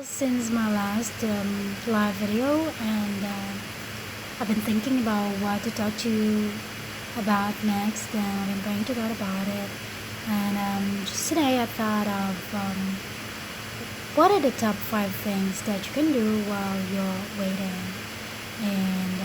Since my last live video, and I've been thinking about what to talk to you about next, and I've been praying to God about it. And just today, I thought of what are the top 5 things that you can do while you're waiting. And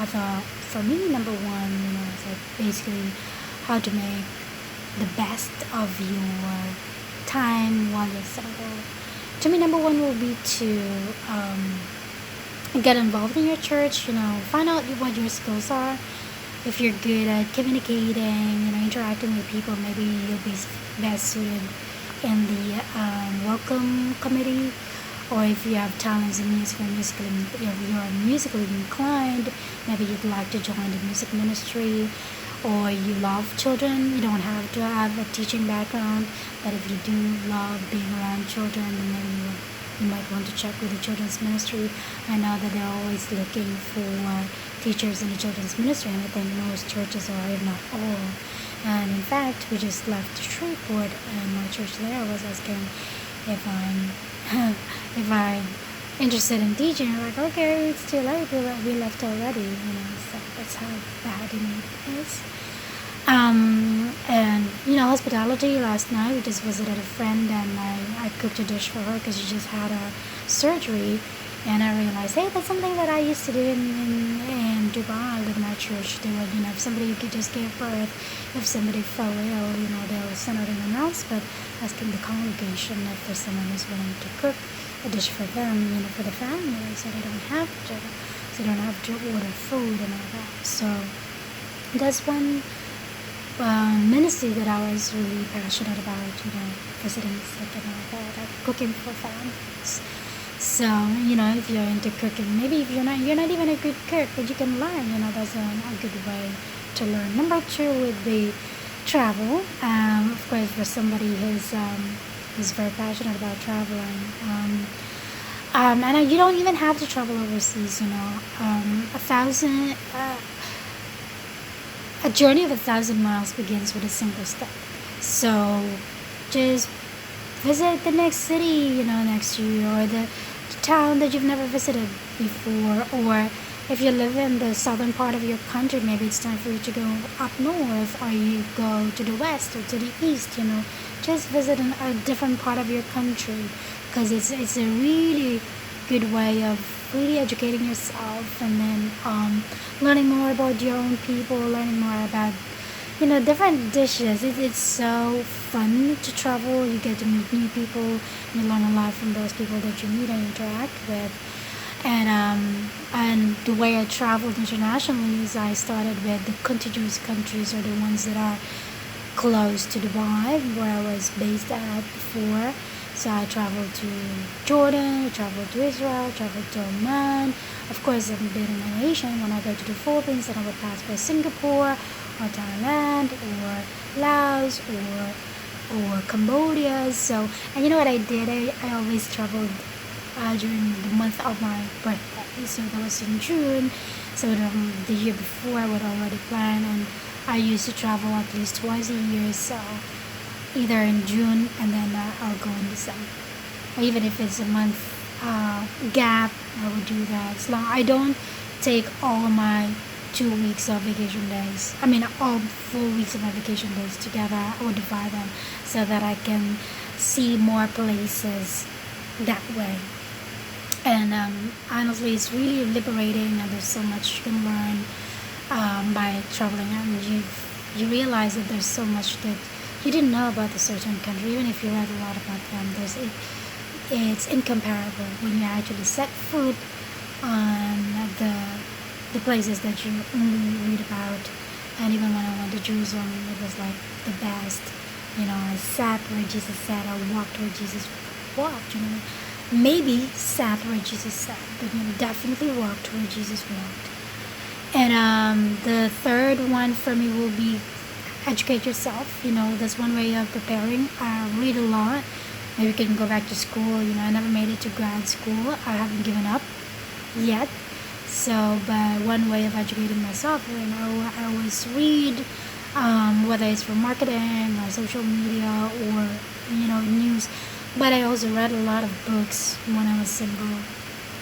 I thought for me, number one, it's like basically how to make the best of your time while you're single. To me, number one will be to get involved in your church. Find out what your skills are. If you're good at communicating, interacting with people, maybe you'll be best suited in the welcome committee. Or if you have talents in music, if you're musically inclined, maybe you'd like to join the music ministry. Or you love children, you don't have to have a teaching background, but if you do love being around children, then maybe you might want to check with the children's ministry. I know that they're always looking for teachers in the children's ministry, and I think most churches are, if not all. And in fact, we just left Shreveport, and my church there was asking if I'm interested in teaching. I'm like, okay, it's too late, we left already, so that's how bad the need is. And hospitality. Last night we just visited a friend, and I cooked a dish for her because she just had a surgery. And I realized, hey, that's something that I used to do in Dubai with my church. They would, if somebody could just give birth, if somebody fell ill, they'll send out an announcement asking the congregation if there's someone who's willing to cook a dish for them, for the family, so they don't have to order food and all that. So that's one ministry that I was really passionate about, visiting sick and all that, like cooking for families. So, if you're into cooking, maybe if you're not even a good cook, but you can learn, that's a good way to learn. Number 2 would be travel. Of course, for somebody who's very passionate about traveling. And you don't even have to travel overseas, a journey of 1,000 miles begins with a single step. So just visit the next city, next to you, or the town that you've never visited before. Or if you live in the southern part of your country, maybe it's time for you to go up north, or you go to the west or to the east, just visit a different part of your country, because it's a really good way of really educating yourself, and then learning more about your own people, learning more about different dishes. It's so fun to travel. You get to meet new people. You learn a lot from those people that you meet and interact with. And the way I traveled internationally is I started with the contiguous countries, or the ones that are close to Dubai, where I was based at before. So I traveled to Jordan, I traveled to Israel, I traveled to Oman. Of course, I'm been in Malaysia. When I go to the Philippines, then I would pass by Singapore, or Thailand, or Laos, or Cambodia. So, and you know what I did? I always traveled during the month of my birthday. So that was in June. So the year before, I would already plan, and I used to travel at least twice a year. So either in June, and then I'll go in December. Or even if it's a month gap, I would do that. As long I don't take all my 2 weeks of vacation days. I mean, all 4 weeks of my vacation days together. I would divide them so that I can see more places that way. And honestly, it's really liberating, and there's so much you can learn by traveling. And you realize that there's so much that you didn't know about a certain country. Even if you read a lot about them, it's incomparable when you actually set foot on the places that you only read about. And even when I went to Jerusalem, it was like the best. I sat where Jesus sat, I walked where Jesus walked. Maybe sat where Jesus sat, but definitely walked where Jesus walked. And the third one for me will be educate yourself. That's one way of preparing. Read a lot. Maybe you can go back to school. I never made it to grad school. I haven't given up yet. So, but one way of educating myself, I always read, whether it's for marketing or social media or news. But I also read a lot of books when I was single.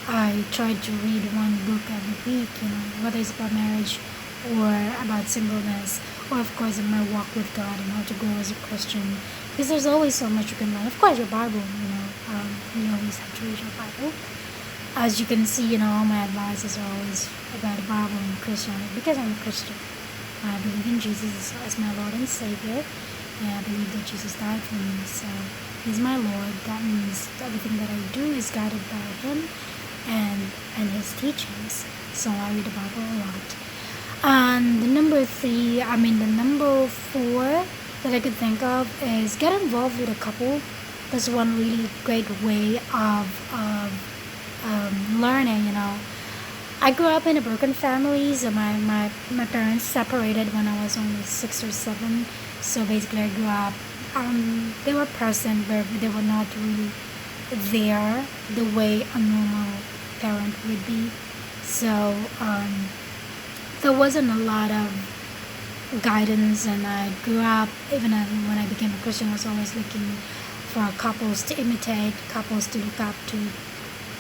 I tried to read one book every week, whether it's about marriage or about singleness, or of course in my walk with God and how to grow as a Christian. Because there's always so much you can learn. Of course, your Bible, you always have to read your Bible. As you can see, all my advices are always about the Bible and Christianity because I'm a Christian. I believe in Jesus as my Lord and Savior, and I believe that Jesus died for me. So He's my Lord. That means everything that I do is guided by Him and His teachings. So I read the Bible a lot. And the number four that I could think of is get involved with a couple. That's one really great way of learning. I grew up in a broken family, so my parents separated when I was only 6 or 7. So basically, I grew up. They were present, but they were not really there the way a normal parent would be. So there wasn't a lot of guidance, and I grew up. Even when I became a Christian, I was always looking for couples to imitate, couples to look up to,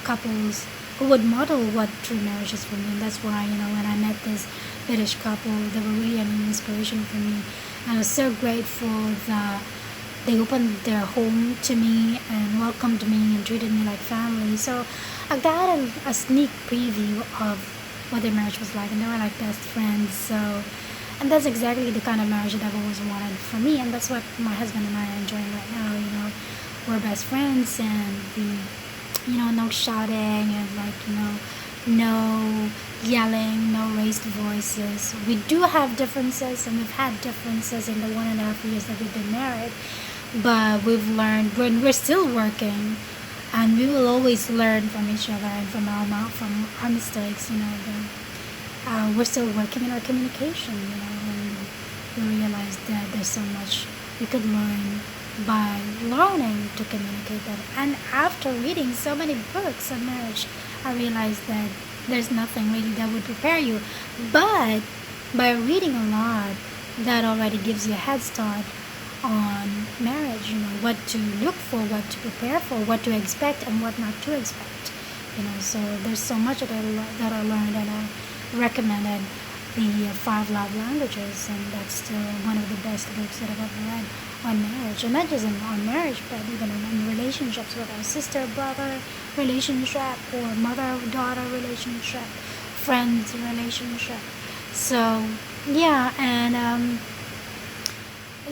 couples who would model what true marriage is for me. And that's why, when I met this British couple, they were really an inspiration for me. I was so grateful that they opened their home to me and welcomed me and treated me like family. So I got a sneak preview of what their marriage was like, and they were like best friends. So, and that's exactly the kind of marriage that I've always wanted for me, and that's what my husband and I are enjoying right now. We're best friends, and no shouting and no yelling, no raised voices. We do have differences, and we've had differences in the 1.5 years that we've been married, but we've learned we're still working, and we will always learn from each other and from our mistakes. We're still working in our communication. And we realized that there's so much we could learn by learning to communicate better. And after reading so many books on marriage, I realized that there's nothing really that would prepare you. But by reading a lot, that already gives you a head start on marriage. What to look for, what to prepare for, what to expect, and what not to expect. So there's so much that I learned, and I recommended the 5 love languages, and that's still one of the best books that I've ever read on marriage. And not just on marriage, but even in relationships with our sister-brother relationship, or mother-daughter relationship, friends relationship. So yeah, and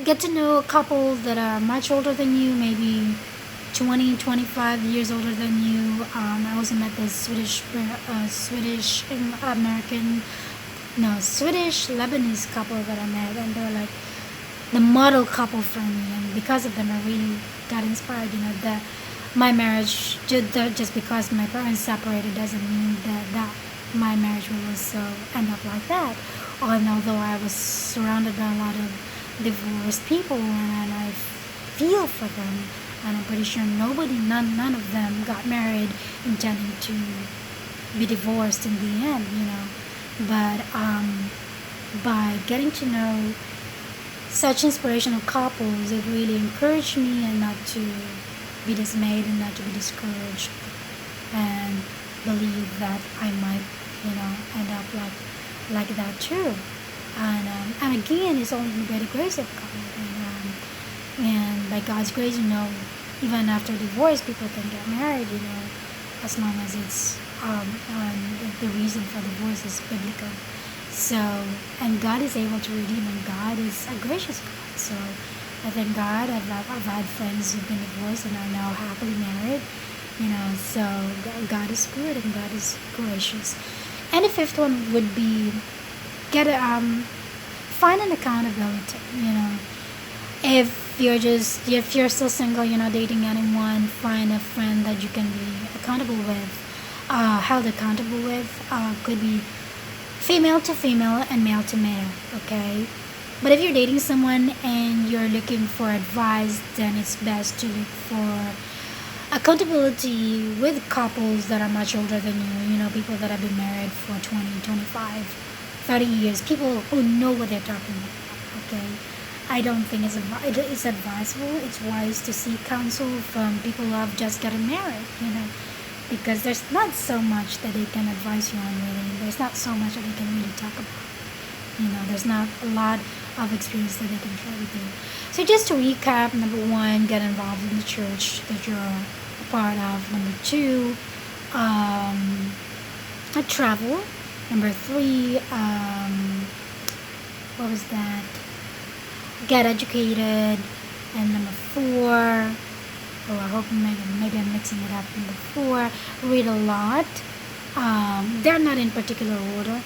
get to know a couple that are much older than you, maybe 20, 25 years older than you. I also met this Swedish Lebanese couple that I met, and they're like the model couple for me, and because of them I really got inspired. That my marriage, just because my parents separated, doesn't mean that my marriage will also end up like that. And although I was surrounded by a lot of divorced people, and I feel for them, and I'm pretty sure none of them got married intending to be divorced in the end. But by getting to know such inspirational couples, it really encouraged me, and not to be dismayed and not to be discouraged, and believe that I might end up like that too. And again, it's only by the grace of God, and by God's grace, even after divorce, people can get married, as long as it's the reason for divorce is biblical. So, and God is able to redeem, and God is a gracious God. So I thank God. I've had friends who've been divorced and are now happily married. So God is good and God is gracious. And the fifth one would be find an accountability. If you're still single, you're not dating anyone, find a friend that you can be accountable with, held accountable with. Could be female to female and male to male, okay? But if you're dating someone and you're looking for advice, then it's best to look for accountability with couples that are much older than you, people that have been married for 20, 25, 30 years, people who know what they're talking about, okay? I don't think it's advisable. It's wise to seek counsel from people who have just gotten married, because there's not so much that they can advise you on, really. There's not so much that they can really talk about. There's not a lot of experience that they can share with you. So just to recap, number one, get involved in the church that you're a part of. Number two, travel. Number three, what was that? Get educated. And number four, I hope maybe I'm mixing it up. Number four, read a lot. They're not in particular order.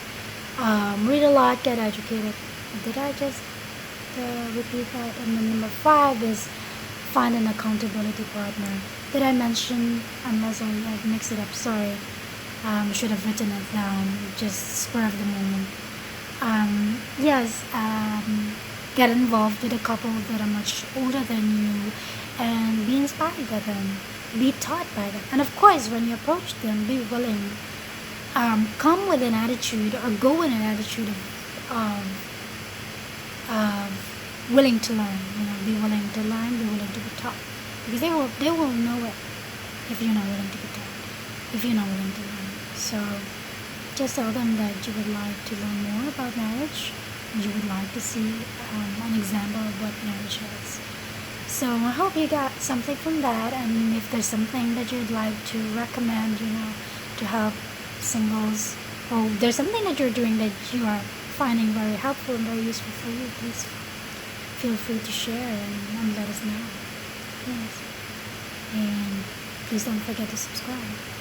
Read a lot, get educated. Did I just repeat that? And then number five is find an accountability partner. Did I mention, unless I mixed it up, sorry. Should have written it down, just spur of the moment. Yes, get involved with a couple that are much older than you and be inspired by them, be taught by them. And of course, when you approach them, be willing. Come with an attitude or go with an attitude of willing to learn. Be willing to learn, be willing to be taught. Because they will know it if you're not willing to be taught, if you're not willing to learn. So just tell them that you would like to learn more about marriage, and you would like to see an example of what marriage is. So I hope you got something from that, and if there's something that you'd like to recommend, to help singles, or there's something that you're doing that you are finding very helpful and very useful for you, please feel free to share and let us know. Yes. And please don't forget to subscribe.